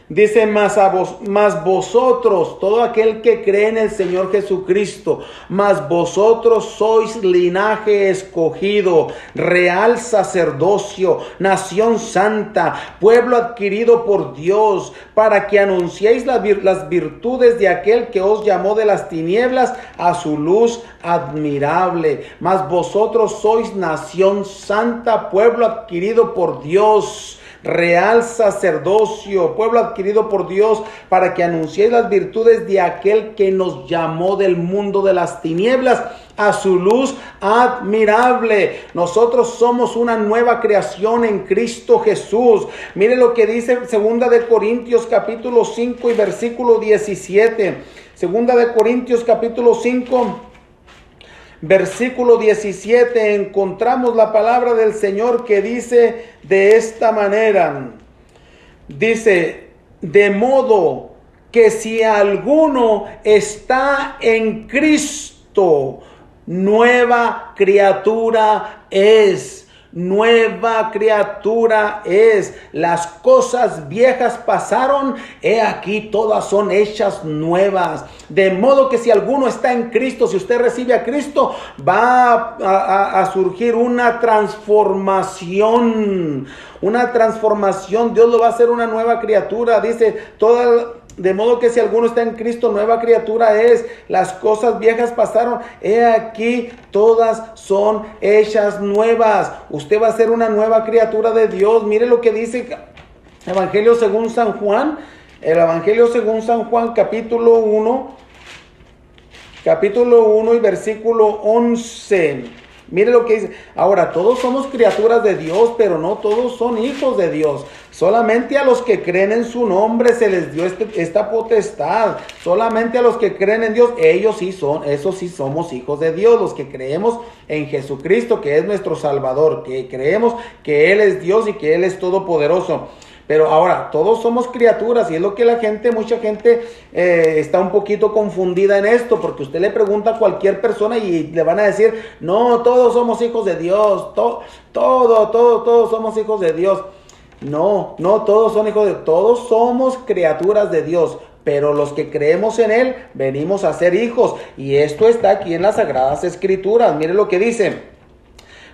dice, mas vosotros, todo aquel que cree en el Señor Jesucristo, mas vosotros sois linaje escogido, real sacerdocio, nación santa, pueblo adquirido por Dios, para que anunciéis las virtudes de aquel que os llamó de las tinieblas a su luz admirable. Mas vosotros sois nación santa, pueblo adquirido por Dios, real sacerdocio, pueblo adquirido por Dios, para que anunciéis las virtudes de aquel que nos llamó del mundo de las tinieblas a su luz admirable. Nosotros somos una nueva creación en Cristo Jesús. Mire lo que dice Segunda de Corintios capítulo 5 y versículo 17. Segunda de Corintios capítulo 5, versículo 17, encontramos la palabra del Señor que dice de esta manera. Dice, de modo que si alguno está en Cristo, nueva criatura es. nueva criatura es. Las cosas viejas pasaron, he aquí todas son hechas nuevas. De modo que si alguno está en Cristo, si usted recibe a Cristo, va a surgir una transformación. Una transformación. Dios lo va a hacer una nueva criatura. Dice, de modo que si alguno está en Cristo, nueva criatura es. Las cosas viejas pasaron, he aquí todas son hechas nuevas. Usted va a ser una nueva criatura de Dios. Mire lo que dice Evangelio según San Juan. El Evangelio según San Juan, capítulo 1 y versículo 11. Mire lo que dice. Ahora, todos somos criaturas de Dios, pero no todos son hijos de Dios. Solamente a los que creen en su nombre se les dio esta potestad. Solamente a los que creen en Dios, esos sí somos hijos de Dios. Los que creemos en Jesucristo, que es nuestro Salvador, que creemos que Él es Dios y que Él es todopoderoso. Pero ahora, todos somos criaturas y es lo que mucha gente está un poquito confundida en esto, porque usted le pregunta a cualquier persona y le van a decir, no, todos somos hijos de Dios, todos somos hijos de Dios. No todos son hijos de Dios, todos somos criaturas de Dios. Pero los que creemos en Él, venimos a ser hijos. Y esto está aquí en las Sagradas Escrituras. Mire lo que dice.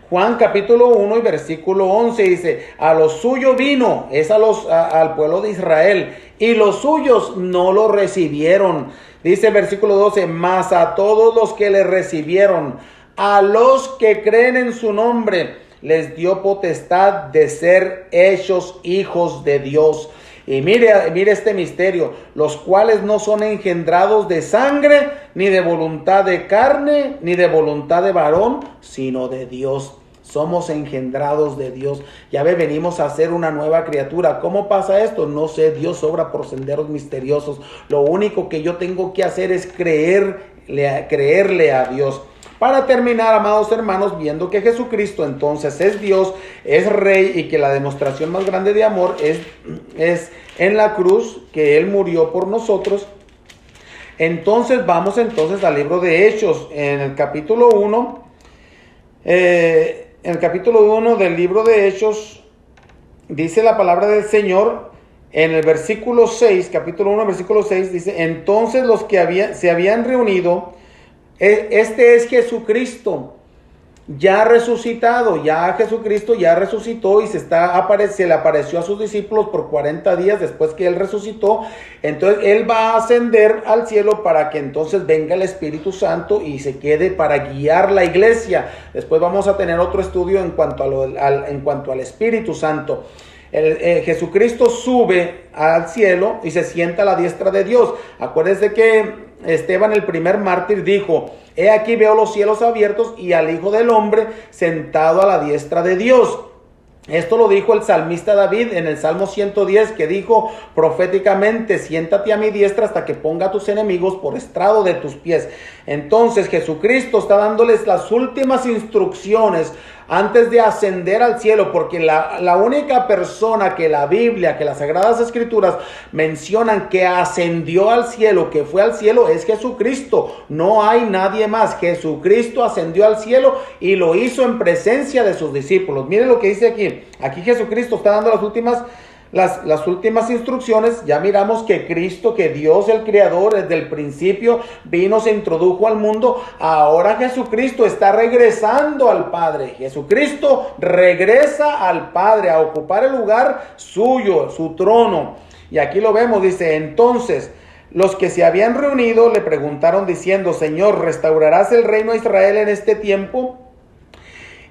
Juan capítulo 1 y versículo 11 dice, a lo suyo vino, es al pueblo de Israel, y los suyos no lo recibieron. Dice el versículo 12, mas a todos los que le recibieron, a los que creen en su nombre, les dio potestad de ser hechos hijos de Dios. Y mire este misterio, los cuales no son engendrados de sangre, ni de voluntad de carne, ni de voluntad de varón, sino de Dios. Somos engendrados de Dios. Ya venimos a ser una nueva criatura. ¿Cómo pasa esto? No sé, Dios obra por senderos misteriosos. Lo único que yo tengo que hacer es creerle a Dios. Para terminar, amados hermanos, viendo que Jesucristo entonces es Dios, es Rey, y que la demostración más grande de amor es en la cruz, que Él murió por nosotros. Entonces vamos al libro de Hechos, en el capítulo 1, del libro de Hechos, dice la palabra del Señor, en el versículo 6, capítulo 1, versículo 6, dice, entonces los que se habían reunido, este es Jesucristo ya resucitado, Jesucristo ya resucitó y se le apareció a sus discípulos por 40 días después que Él resucitó. Entonces Él va a ascender al cielo para que entonces venga el Espíritu Santo y se quede para guiar la iglesia. Después vamos a tener otro estudio en cuanto al Espíritu Santo. Jesucristo sube al cielo y se sienta a la diestra de Dios. Acuérdense que Esteban, el primer mártir, dijo, he aquí veo los cielos abiertos y al Hijo del Hombre sentado a la diestra de Dios. Esto lo dijo el salmista David en el Salmo 110, que dijo proféticamente, siéntate a mi diestra hasta que ponga a tus enemigos por estrado de tus pies. Entonces Jesucristo está dándoles las últimas instrucciones antes de ascender al cielo, porque la única persona que la Biblia, que las Sagradas Escrituras mencionan que ascendió al cielo, que fue al cielo, es Jesucristo. No hay nadie más. Jesucristo ascendió al cielo y lo hizo en presencia de sus discípulos. Miren lo que dice aquí. Aquí Jesucristo está dando las últimas instrucciones. Ya miramos que Cristo, que Dios el Creador desde el principio vino, se introdujo al mundo. Ahora Jesucristo está regresando al Padre. Jesucristo regresa al Padre a ocupar el lugar suyo, su trono. Y aquí lo vemos, dice, entonces los que se habían reunido le preguntaron diciendo, Señor, ¿restaurarás el reino a Israel en este tiempo?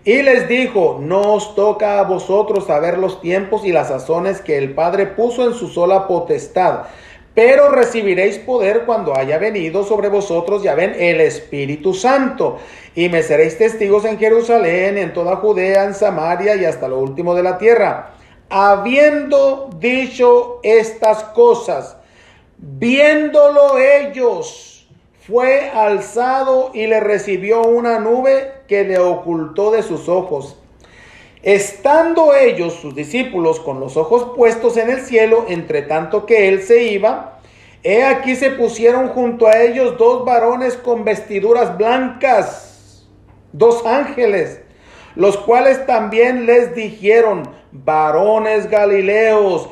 Y les dijo, no os toca a vosotros saber los tiempos y las sazones que el Padre puso en su sola potestad, pero recibiréis poder cuando haya venido sobre vosotros, ya ven, el Espíritu Santo, y me seréis testigos en Jerusalén, en toda Judea, en Samaria y hasta lo último de la tierra. Habiendo dicho estas cosas, viéndolo ellos, fue alzado y le recibió una nube que le ocultó de sus ojos. Estando ellos, sus discípulos, con los ojos puestos en el cielo, entre tanto que él se iba, he aquí se pusieron junto a ellos dos varones con vestiduras blancas, dos ángeles, los cuales también les dijeron: varones Galileos,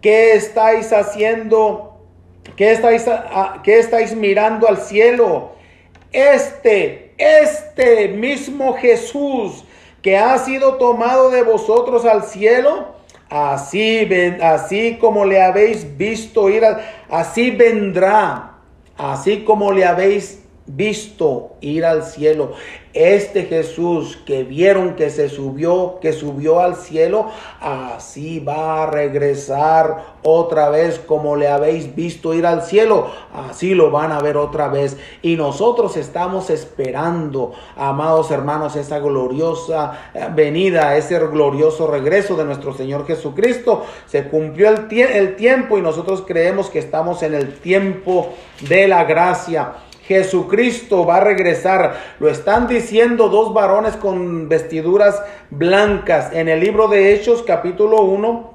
¿qué estáis haciendo? ¿Qué estáis mirando al cielo? Este mismo Jesús que ha sido tomado de vosotros al cielo, así como le habéis visto ir, así vendrá, así como le habéis visto ir al cielo. Este Jesús que vieron que subió al cielo, así va a regresar otra vez. Como le habéis visto ir al cielo, así lo van a ver otra vez. Y nosotros estamos esperando, amados hermanos, esa gloriosa venida, ese glorioso regreso de nuestro Señor Jesucristo. Se cumplió el tiempo y nosotros creemos que estamos en el tiempo de la gracia. Jesucristo va a regresar. Lo están diciendo dos varones con vestiduras blancas en el libro de Hechos capítulo 1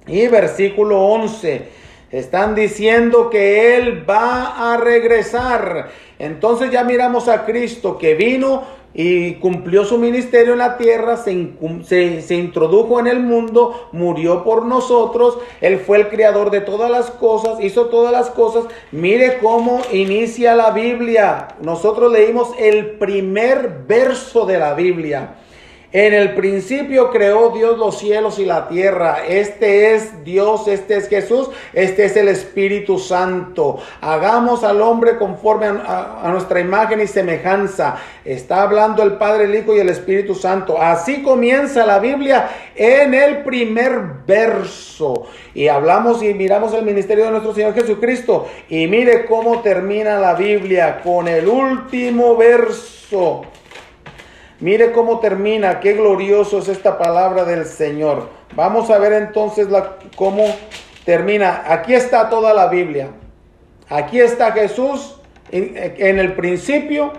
y versículo 11. Están diciendo que Él va a regresar. Entonces ya miramos a Cristo que vino y cumplió su ministerio en la tierra, se introdujo en el mundo, murió por nosotros. Él fue el creador de todas las cosas, hizo todas las cosas. Mire cómo inicia la Biblia. Nosotros leímos el primer verso de la Biblia. En el principio creó Dios los cielos y la tierra. Este es Dios, este es Jesús, este es el Espíritu Santo. Hagamos al hombre conforme a nuestra imagen y semejanza. Está hablando el Padre, el Hijo y el Espíritu Santo. Así comienza la Biblia en el primer verso. Y hablamos y miramos el ministerio de nuestro Señor Jesucristo. Y mire cómo termina la Biblia con el último verso. Mire cómo termina, qué glorioso es esta palabra del Señor. Vamos a ver entonces cómo termina. Aquí está toda la Biblia. Aquí está Jesús en el principio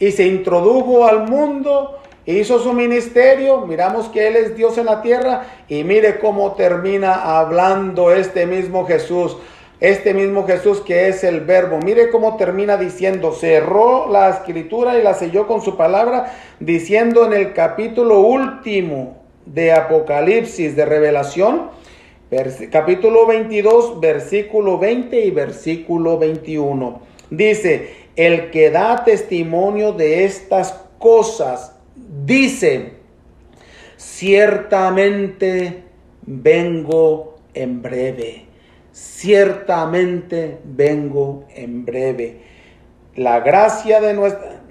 y se introdujo al mundo, hizo su ministerio. Miramos que Él es Dios en la tierra y mire cómo termina hablando este mismo Jesús. Este mismo Jesús que es el Verbo. Mire cómo termina diciendo, cerró la escritura y la selló con su palabra, diciendo en el capítulo último de Apocalipsis, de Revelación, capítulo 22, versículo 20 y versículo 21. Dice, el que da testimonio de estas cosas, dice, ciertamente vengo en breve. Ciertamente vengo en breve. La gracia de nuestra...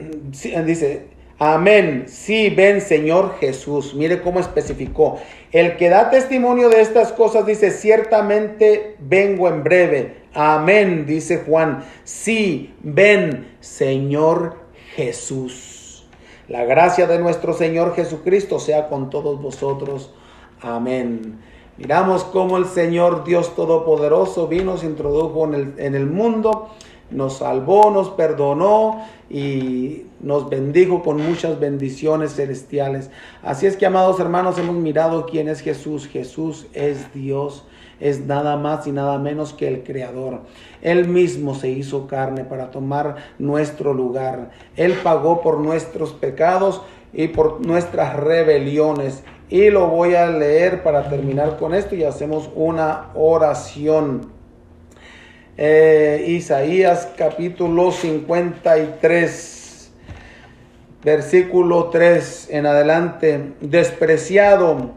Dice, amén, sí, ven Señor Jesús. Mire cómo especificó. El que da testimonio de estas cosas dice, ciertamente vengo en breve. Amén, dice Juan. Sí, ven Señor Jesús. La gracia de nuestro Señor Jesucristo sea con todos vosotros. Amén. Miramos cómo el Señor Dios Todopoderoso vino, se introdujo en el mundo, nos salvó, nos perdonó y nos bendijo con muchas bendiciones celestiales. Así es que, amados hermanos, hemos mirado quién es Jesús. Jesús es Dios, es nada más y nada menos que el Creador. Él mismo se hizo carne para tomar nuestro lugar. Él pagó por nuestros pecados y por nuestras rebeliones. Y lo voy a leer para terminar con esto y hacemos una oración. Isaías capítulo 53, versículo 3 en adelante. Despreciado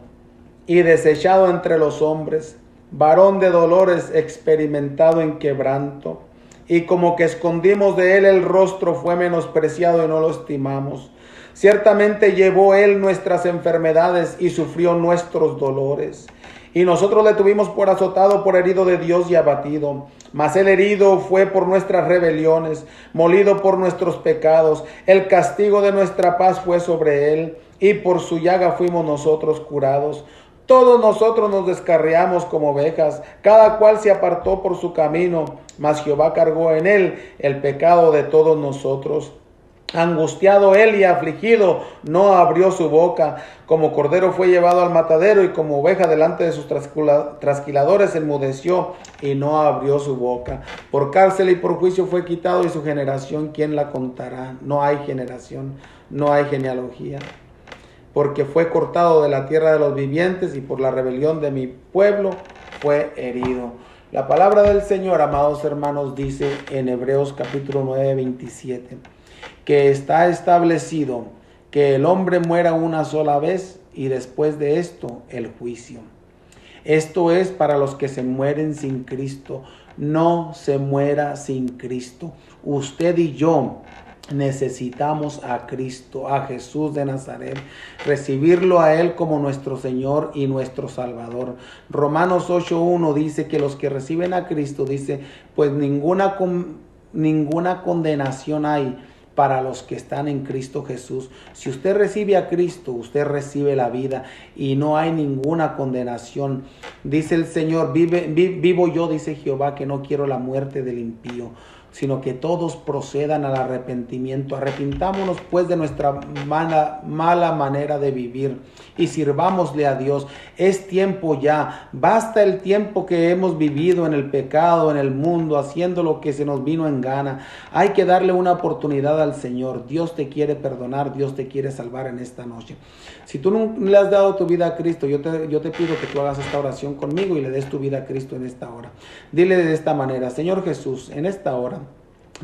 y desechado entre los hombres, varón de dolores, experimentado en quebranto. Y como que escondimos de él el rostro, fue menospreciado y no lo estimamos. Ciertamente llevó Él nuestras enfermedades y sufrió nuestros dolores. Y nosotros le tuvimos por azotado, por herido de Dios y abatido. Mas el herido fue por nuestras rebeliones, molido por nuestros pecados. El castigo de nuestra paz fue sobre Él, y por su llaga fuimos nosotros curados. Todos nosotros nos descarriamos como ovejas, cada cual se apartó por su camino, mas Jehová cargó en Él el pecado de todos nosotros. Angustiado él y afligido, no abrió su boca. Como cordero fue llevado al matadero, y como oveja delante de sus trasquiladores enmudeció y no abrió su boca. Por cárcel y por juicio fue quitado, y su generación, ¿quién la contará? No hay generación, no hay genealogía. porque fue cortado de la tierra de los vivientes y por la rebelión de mi pueblo fue herido. La palabra del Señor, amados hermanos, dice en Hebreos capítulo 9, 27, que está establecido que el hombre muera una sola vez y después de esto el juicio. Esto es para los que se mueren sin Cristo. No se muera sin Cristo. Usted y yo necesitamos a Cristo, a Jesús de Nazaret, recibirlo a Él como nuestro Señor y nuestro Salvador. Romanos 8:1 dice que los que reciben a Cristo, dice, pues ninguna condenación hay para los que están en Cristo Jesús. Si usted recibe a Cristo, usted recibe la vida y no hay ninguna condenación. Dice el Señor, vivo yo, dice Jehová, que no quiero la muerte del impío, sino que todos procedan al arrepentimiento. Arrepintámonos pues de nuestra mala manera de vivir y sirvámosle a Dios. Es tiempo ya, basta el tiempo que hemos vivido en el pecado, en el mundo, haciendo lo que se nos vino en gana. Hay que darle una oportunidad al Señor. Dios te quiere perdonar, Dios te quiere salvar en esta noche. Si tú no le has dado tu vida a Cristo, yo te pido que tú hagas esta oración conmigo y le des tu vida a Cristo en esta hora. Dile de esta manera: Señor Jesús, en esta hora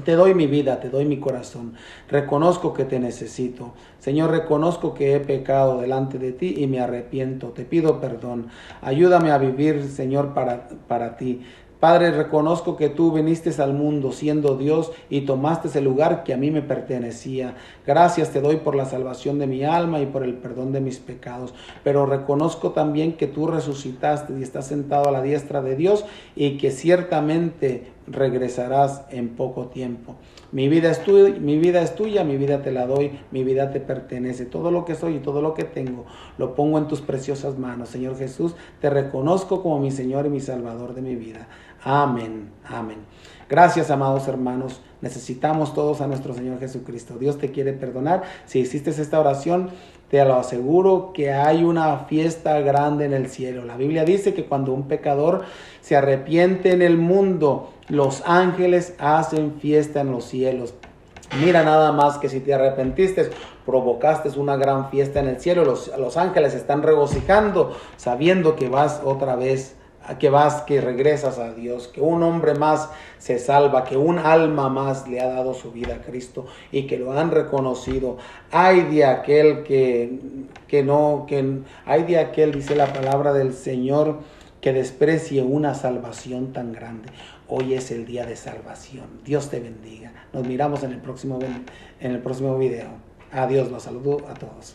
te doy mi vida, te doy mi corazón. Reconozco que te necesito. Señor, reconozco que he pecado delante de ti y me arrepiento. Te pido perdón. Ayúdame a vivir, Señor, para ti. Padre, reconozco que tú viniste al mundo siendo Dios y tomaste el lugar que a mí me pertenecía. Gracias te doy por la salvación de mi alma y por el perdón de mis pecados. Pero reconozco también que tú resucitaste y estás sentado a la diestra de Dios y que ciertamente regresarás en poco tiempo. Mi vida es tuya, mi vida te la doy, mi vida te pertenece. Todo lo que soy y todo lo que tengo lo pongo en tus preciosas manos. Señor Jesús, te reconozco como mi Señor y mi Salvador de mi vida. Amén, amén. Gracias, amados hermanos. Necesitamos todos a nuestro Señor Jesucristo. Dios te quiere perdonar. Si hiciste esta oración, te lo aseguro que hay una fiesta grande en el cielo. La Biblia dice que cuando un pecador se arrepiente en el mundo, los ángeles hacen fiesta en los cielos. Mira nada más que si te arrepentiste, provocaste una gran fiesta en el cielo. Los ángeles están regocijando, sabiendo que vas otra vez, que regresas a Dios, que un hombre más se salva, que un alma más le ha dado su vida a Cristo y que lo han reconocido. Ay de aquel ay de aquel, dice la palabra del Señor, que desprecie una salvación tan grande. Hoy es el día de salvación. Dios te bendiga. Nos miramos en el próximo video. Adiós, los saludo a todos.